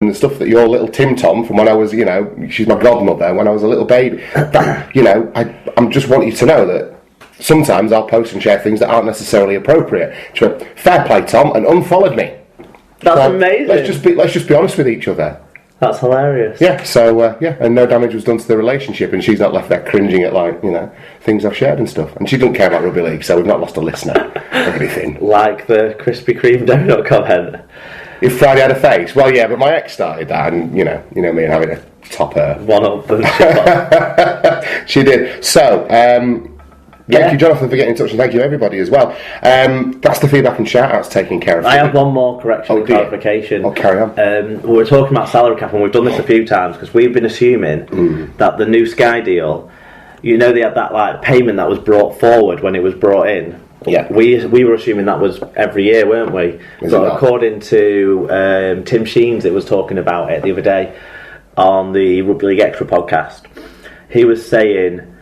and the stuff that your little Tim Tom from when I was, she's my godmother when I was a little baby. That, I just want you to know that sometimes I'll post and share things that aren't necessarily appropriate. She went, fair play, Tom, and unfollowed me. That's amazing. Let's just be honest with each other. That's hilarious. Yeah, so, and no damage was done to the relationship, and she's not left there cringing at, things I've shared and stuff. And she doesn't care about rugby league, so we've not lost a listener or anything. Like the Krispy Kreme donut comment. If Friday had a face, well, yeah, but my ex started that, and, me and having a top her. One up. She did. So, thank you, Jonathan, for getting in touch, and thank you, everybody, as well. That's the feedback and shout-outs taken care of. I have one more correction and clarification. Oh, carry on. We were talking about salary cap, and we've done this a few times, because we've been assuming that the new Sky deal, they had that payment that was brought forward when it was brought in. Yeah. We were assuming that was every year, weren't we? But according to Tim Sheens, it was talking about it the other day on the Rugby League Extra podcast. He was saying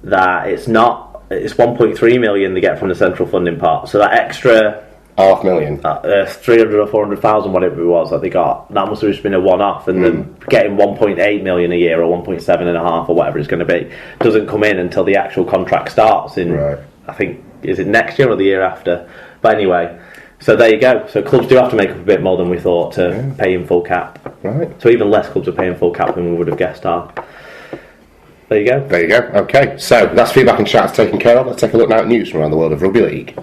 that it's 1.3 million they get from the central funding part. So that extra $500,000, 300 or 400,000, whatever it was that they got, that must have just been a one-off, and then getting 1.8 million a year or 1.7.5 or whatever it's going to be doesn't come in until the actual contract starts in, I think, is it next year or the year after? But anyway, so there you go. So clubs do have to make up a bit more than we thought to pay in full cap. Right. So even less clubs are paying full cap than we would have guessed are. There you go. There you go. Okay, so that's feedback and chats taken care of. Let's take a look now at news from around the world of rugby league.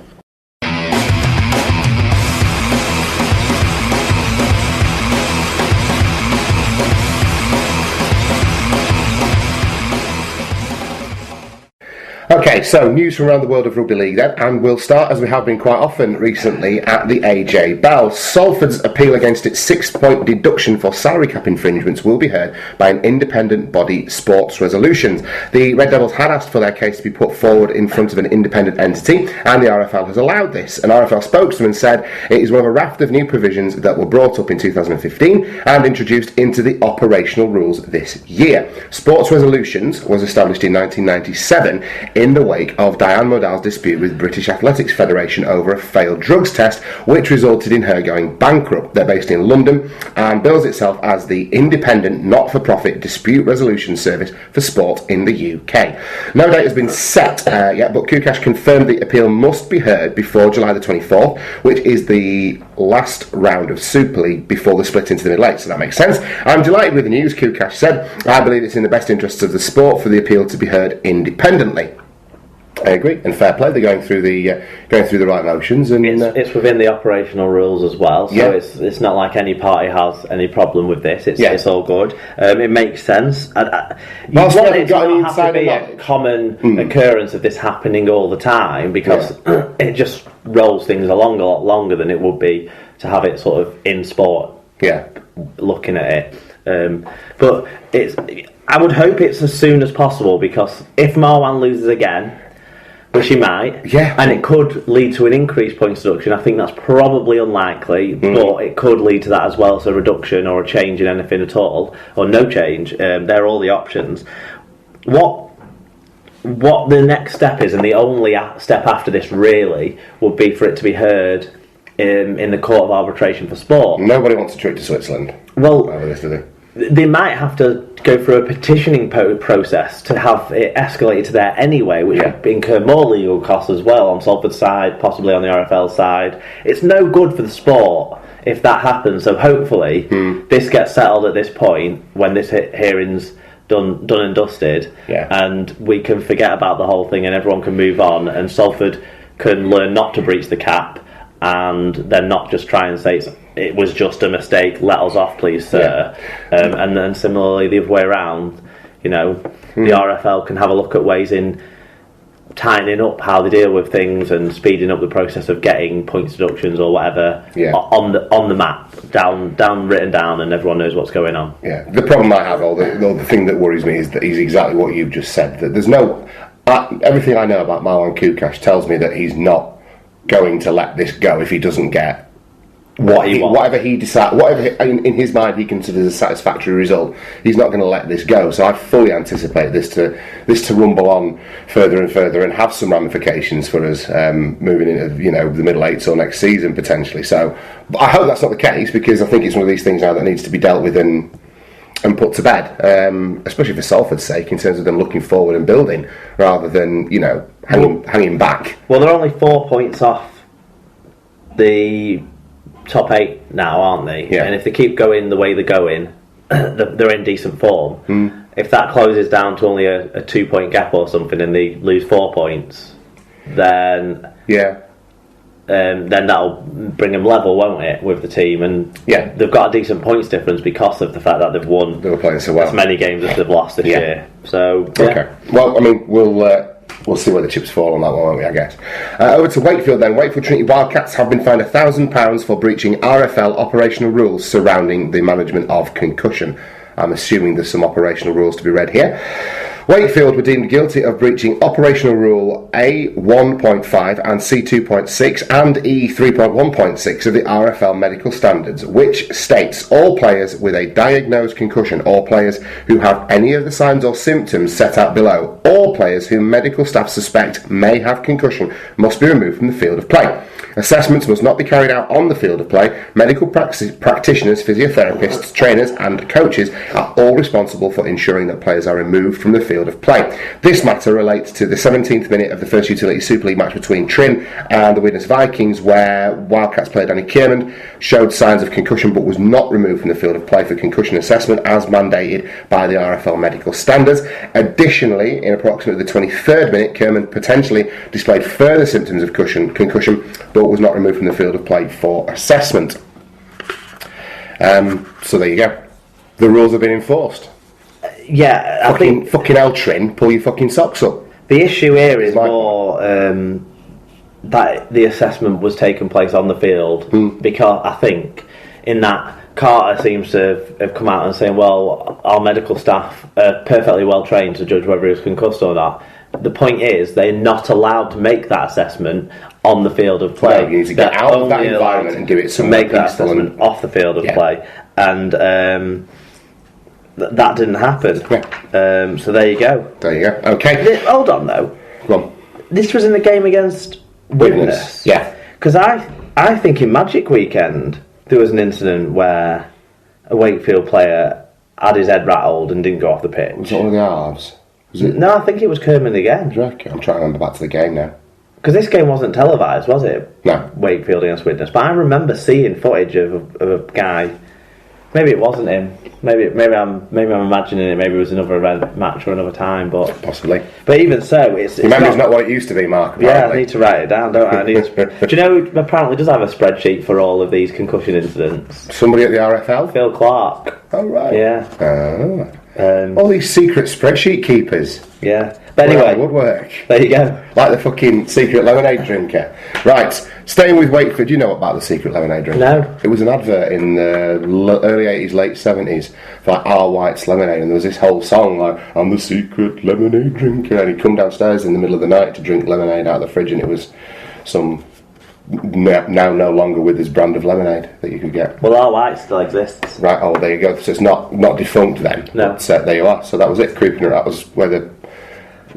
Okay, so news from around the world of rugby league then, and we'll start, as we have been quite often recently, at the AJ Bell. Salford's appeal against its 6-point deduction for salary cap infringements will be heard by an independent body, Sports Resolutions. The Red Devils had asked for their case to be put forward in front of an independent entity, and the RFL has allowed this. An RFL spokesman said it is one of a raft of new provisions that were brought up in 2015 and introduced into the operational rules this year. Sports Resolutions was established in 1997 in the wake of Diane Modal's dispute with British Athletics Federation over a failed drugs test, which resulted in her going bankrupt. They're based in London and bills itself as the independent, not-for-profit dispute resolution service for sport in the UK. No date has been set yet, but Kukash confirmed the appeal must be heard before July the 24th, which is the last round of Super League before the split into the mid-eight, so that makes sense. I'm delighted with the news, Kukash said. I believe it's in the best interests of the sport for the appeal to be heard independently. I agree, and fair play. They're going through the right motions, and it's within the operational rules as well. So it's not like any party has any problem with this. It's all good. It makes sense. You want it to not have to be a common occurrence of this happening all the time, because it just rolls things along a lot longer than it would be to have it sort of in sport. Yeah, looking at it, but I would hope it's as soon as possible, because if Marwan loses again, which he might, and it could lead to an increased points deduction. I think that's probably unlikely, but it could lead to that as well, so a reduction or a change in anything at all, or no change. They're all the options. What the next step is, and the only step after this really, would be for it to be heard in the Court of Arbitration for Sport. Nobody wants a trip to Switzerland. Well, they might have to go through a petitioning process to have it escalated to there anyway, which would incur more legal costs as well on Salford's side, possibly on the RFL side. It's no good for the sport if that happens, so hopefully this gets settled at this point when this hearing's done and dusted, and we can forget about the whole thing and everyone can move on, and Salford can learn not to breach the cap and then not just try and say it was just a mistake, let us off please sir. And then similarly the other way around, the RFL can have a look at ways in tightening up how they deal with things and speeding up the process of getting points deductions or whatever on the map, written down, and everyone knows what's going on. The problem I have, or the thing that worries me, is exactly what you've just said, that there's everything I know about Marwan Kukash tells me that he's not going to let this go if he doesn't get whatever he decides, whatever in his mind he considers a satisfactory result, he's not going to let this go. So I fully anticipate this to rumble on further and further and have some ramifications for us moving into the middle eights or next season potentially. So but I hope that's not the case, because I think it's one of these things now that needs to be dealt with and put to bed, especially for Salford's sake, in terms of them looking forward and building rather than hanging back. Well, they're only 4 points off the top 8 now, aren't they? Yeah. And if they keep going the way they're going, they're in decent form. If that closes down to only a 2 point gap or something and they lose 4 points, then then that'll bring them level, won't it, with the team? And they've got a decent points difference because of the fact that they've won they were playing so well. as many games as they've lost this year. So okay, well, I mean, we'll see where the chips fall on that one, won't we, I guess. Over to Wakefield then. Wakefield Trinity Wildcats have been fined £1,000 for breaching RFL operational rules surrounding the management of concussion. I'm assuming there's some operational rules to be read here. Wakefield were deemed guilty of breaching operational rule A1.5 and C2.6 and E3.1.6 of the RFL medical standards, which states all players with a diagnosed concussion or players who have any of the signs or symptoms set out below, or players whom medical staff suspect may have concussion, must be removed from the field of play. Assessments must not be carried out on the field of play. Medical practitioners, physiotherapists, trainers and coaches are all responsible for ensuring that players are removed from the field of play. This matter relates to the 17th minute of the First Utility Super League match between Trin and the Widnes Vikings, where Wildcats player Danny Kierman showed signs of concussion but was not removed from the field of play for concussion assessment as mandated by the RFL medical standards. Additionally, in approximately the 23rd minute, Kierman potentially displayed further symptoms of concussion but was not removed from the field of play for assessment. So there you go. The rules have been enforced. Yeah, I think fucking hell, Trin, pull your fucking socks up. The issue here is more that the assessment was taking place on the field, because I think in that Carter seems to have come out and saying, well, our medical staff are perfectly well trained to judge whether he was concussed or not. The point is, they're not allowed to make that assessment on the field of play. No, you need to get out of that environment and do it to make that assessment off the field of play. And that didn't happen. So there you go. There you go. Okay. Hold on, though. Go on. This was in the game against Widnes. Yeah. Because I think in Magic Weekend, there was an incident where a Wakefield player had his head rattled and didn't go off the pitch. Was it one of the halves? No, I think it was Kerman again. I'm trying to remember back to the game now. Because this game wasn't televised, was it? No. Wakefield against Widnes. But I remember seeing footage of a guy. Maybe it wasn't him. Maybe I'm imagining it. Maybe it was another event match or another time. But possibly. But even so, it's memory's not what it used to be, Mark. Apparently. Yeah, I need to write it down, don't I? Do you know who apparently does have a spreadsheet for all of these concussion incidents? Somebody at the RFL? Phil Clark. Oh, right. Yeah. All these secret spreadsheet keepers. Yeah. But anyway, would work. There you go. Like the fucking secret lemonade drinker. Right, staying with Wakefield, you know about the secret lemonade drinker? No. It was an advert in the early 80s, late 70s for like R. White's lemonade, and there was this whole song like, I'm the secret lemonade drinker, and he'd come downstairs in the middle of the night to drink lemonade out of the fridge, and it was some now no longer with his brand of lemonade that you could get. Well, R. White still exists. Right, oh, there you go. So it's not defunct then. No. But, there you are. So that was it, creeping around. That was where the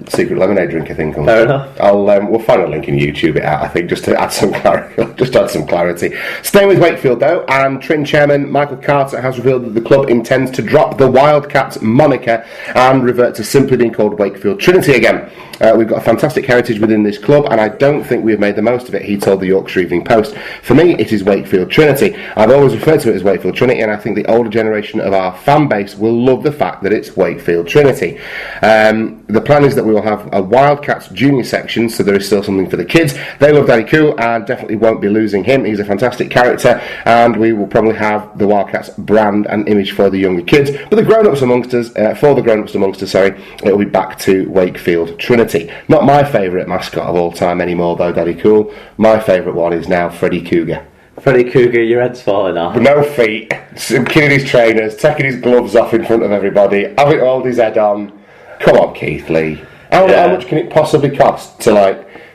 secret lemonade drinker thing comes. Fair enough. We'll find a link in YouTube it out, I think, just to add some clarity. Staying with Wakefield though, and Trin chairman Michael Carter has revealed that the club intends to drop the Wildcats moniker and revert to simply being called Wakefield Trinity again. We've got a fantastic heritage within this club, and I don't think we've made the most of it, he told the Yorkshire Evening Post. For me, it is Wakefield Trinity. I've always referred to it as Wakefield Trinity, and I think the older generation of our fan base will love the fact that it's Wakefield Trinity. The plan is that we will have a Wildcats junior section, so there is still something for the kids. They love Danny Cool and definitely won't be losing him. He's a fantastic character, and we will probably have the Wildcats brand and image for the younger kids. But the grown-ups amongst us, it will be back to Wakefield Trinity. Not my favourite mascot of all time anymore, though, Daddy Cool. My favourite one is now Freddy Cougar. Freddy Cougar, your head's falling off. No feet, killing his trainers, taking his gloves off in front of everybody, having to hold his head on. Come on, Keith Lee. How much can it possibly cost to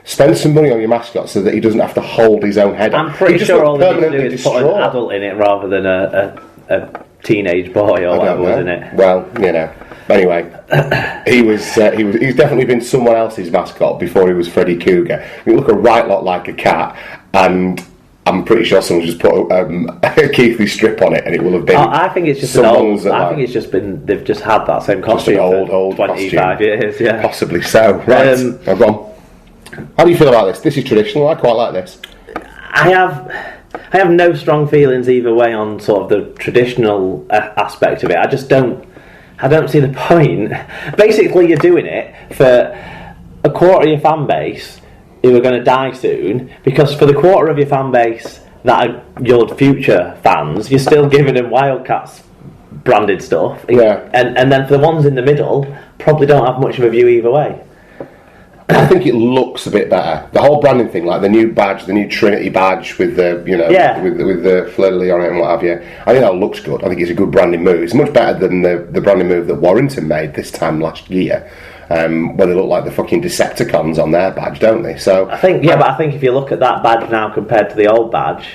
Spend some money on your mascot so that he doesn't have to hold his own head. I'm pretty sure all they need to do is put an adult in it rather than a teenage boy or whatever was in it. Well, anyway, he's definitely been someone else's mascot before he was Freddy Cougar. You look a right lot like a cat, and I'm pretty sure someone just put a Keithley strip on it, and it will have been. I think it's just they've just had that same costume just old 25 years. Yeah, possibly so. Right, I've gone. How do you feel about this? This is traditional. I quite like this. I have no strong feelings either way on sort of the traditional aspect of it. I don't see the point. Basically, you're doing it for a quarter of your fan base who are going to die soon, because for the quarter of your fan base that are your future fans, you're still giving them Wildcats branded stuff. Yeah. And then for the ones in the middle, probably don't have much of a view either way. I think it looks a bit better. The whole branding thing, like the new badge, the new Trinity badge with the, with the fleur-de-lis on it and what have you. I think that looks good. I think it's a good branding move. It's much better than the branding move that Warrington made this time last year, where they look like the fucking Decepticons on their badge, don't they? So I think, but I think if you look at that badge now compared to the old badge,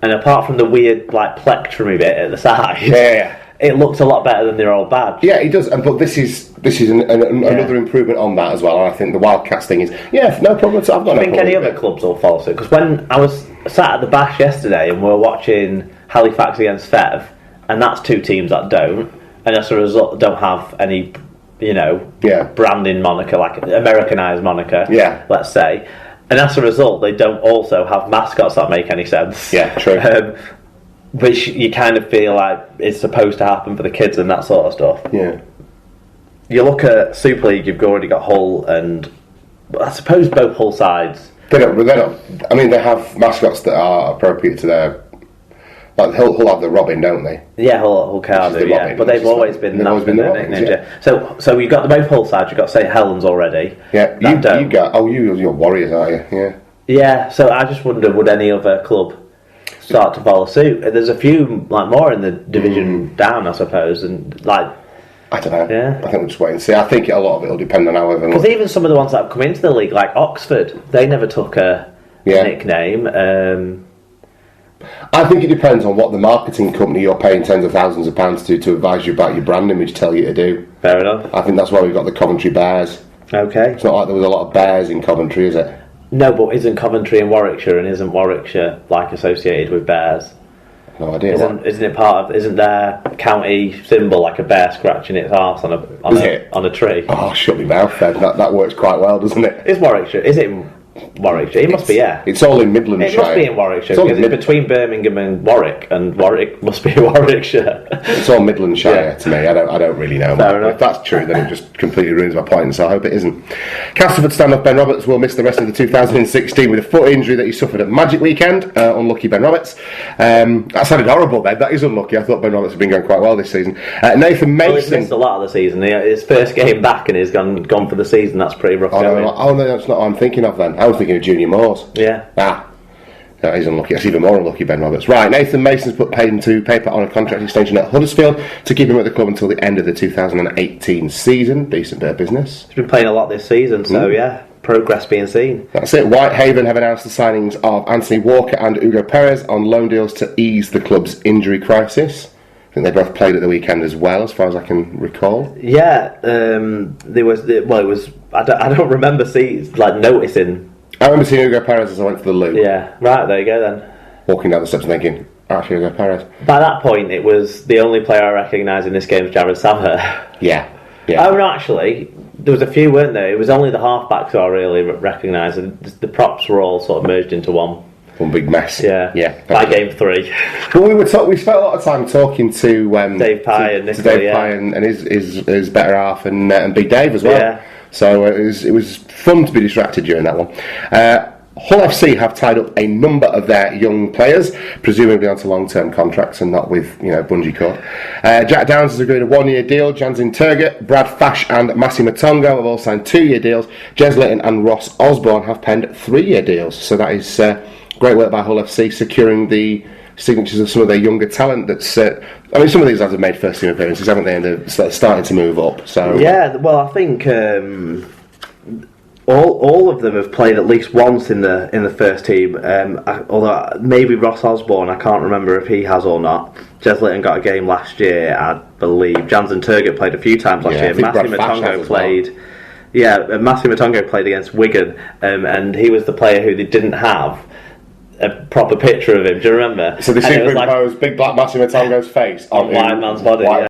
and apart from the weird like plectrumy bit at the side, it looks a lot better than their old badge. Yeah, it does. But this is another improvement on that as well. And I think the Wildcats thing is, no problem at all. I think any other clubs will follow suit. Because when I was sat at the Bash yesterday and we were watching Halifax against Fev, and that's two teams that don't, and as a result don't have any, branding moniker, like Americanised moniker, let's say. And as a result, they don't also have mascots that make any sense. Yeah, true. Which you kind of feel like is supposed to happen for the kids and that sort of stuff. Yeah. You look at Super League, you've already got Hull and I suppose both Hull sides. They don't. I mean, they have mascots that are appropriate to their. Like Hull have the Robin, don't they? Yeah, Hull can do. Yeah, but they've always been. They've always been the Robins, yeah. So you've got both Hull sides. You've got St Helens already. Yeah, you're Warriors, aren't you? Yeah. Yeah. So I just wonder, would any other club start to follow suit? There's a few like more in the division down, I suppose, and like I don't know. Yeah, I think we'll just wait and see. I think a lot of it will depend on how everyone. Because even some of the ones that have come into the league, like Oxford, they never took a nickname. I think it depends on what the marketing company you're paying tens of thousands of pounds to advise you about your brand image tell you to do. Fair enough. I think that's why we've got the Coventry Bears. Okay. It's not like there was a lot of bears in Coventry, is it? No, but isn't Coventry in Warwickshire, and isn't Warwickshire like associated with bears? No idea. Isn't it part of? Isn't their county symbol like a bear scratching its arse on a tree? Oh, shut me mouth, then. That works quite well, doesn't it? Is Warwickshire? Is it in Warwickshire? It must be. Yeah. It's all in Midlandshire. It must be in Warwickshire because it's between Birmingham and Warwick must be Warwickshire. It's all Midlandshire to me. I don't really know. If that's true, then it just completely ruins my point. So I hope it isn't. Castleford stand-off Ben Roberts will miss the rest of the 2016 with a foot injury that he suffered at Magic Weekend. Unlucky Ben Roberts. That sounded horrible, Ben. That is unlucky. I thought Ben Roberts had been going quite well this season. Nathan Mason. Well, he's missed a lot of the season. His first game back and he's gone for the season. That's pretty rough. No, that's not what I'm thinking of then. I was thinking of Junior Moores. Yeah. That is unlucky. That's even more unlucky, Ben Roberts. Right, Nathan Mason's put pen to paper on a contract extension at Huddersfield to keep him at the club until the end of the 2018 season. Decent bit of business. He's been playing a lot this season, so progress being seen. That's it. Whitehaven have announced the signings of Anthony Walker and Hugo Perez on loan deals to ease the club's injury crisis. I think they both played at the weekend as well, as far as I can recall. Yeah, there was. It was. I don't remember noticing. I remember seeing Hugo Perez as I went to the loo. Yeah, right, there you go then. Walking down the steps and thinking, actually Hugo Perez. By that point, it was the only player I recognised in this game was Jared Samher. Yeah. Oh, no, actually, there was a few, weren't there? It was only the halfbacks who I really recognised, and the props were all sort of merged into one. One big mess. Yeah. By game 3. Well, we spent a lot of time talking to Dave Pye and Nicola, Dave Pye and his better half and Big Dave as well. Yeah. So it was fun to be distracted during that one. Hull FC have tied up a number of their young players, presumably onto long-term contracts and not with bungee cord. Jack Downs has agreed a 1-year deal. Jansen Turgut, Brad Fash and Massi Matongo have all signed 2-year deals. Jez Litton and Ross Osborne have penned 3-year deals. So that is great work by Hull FC, securing the signatures of some of their younger talent. That's some of these lads have made first team appearances, haven't they? And they're starting to move up. So yeah, well, I think all of them have played at least once in the first team. Although maybe Ross Osborne, I can't remember if he has or not. Jez Litton got a game last year, I believe. Jansen Turgott played a few times last year. Matthew Matongo played. Well. Yeah, Matthew Matongo played against Wigan, and he was the player who they didn't have a proper picture of him. Do you remember? So they superimposed big black Matthew Matongo's face on White man's body.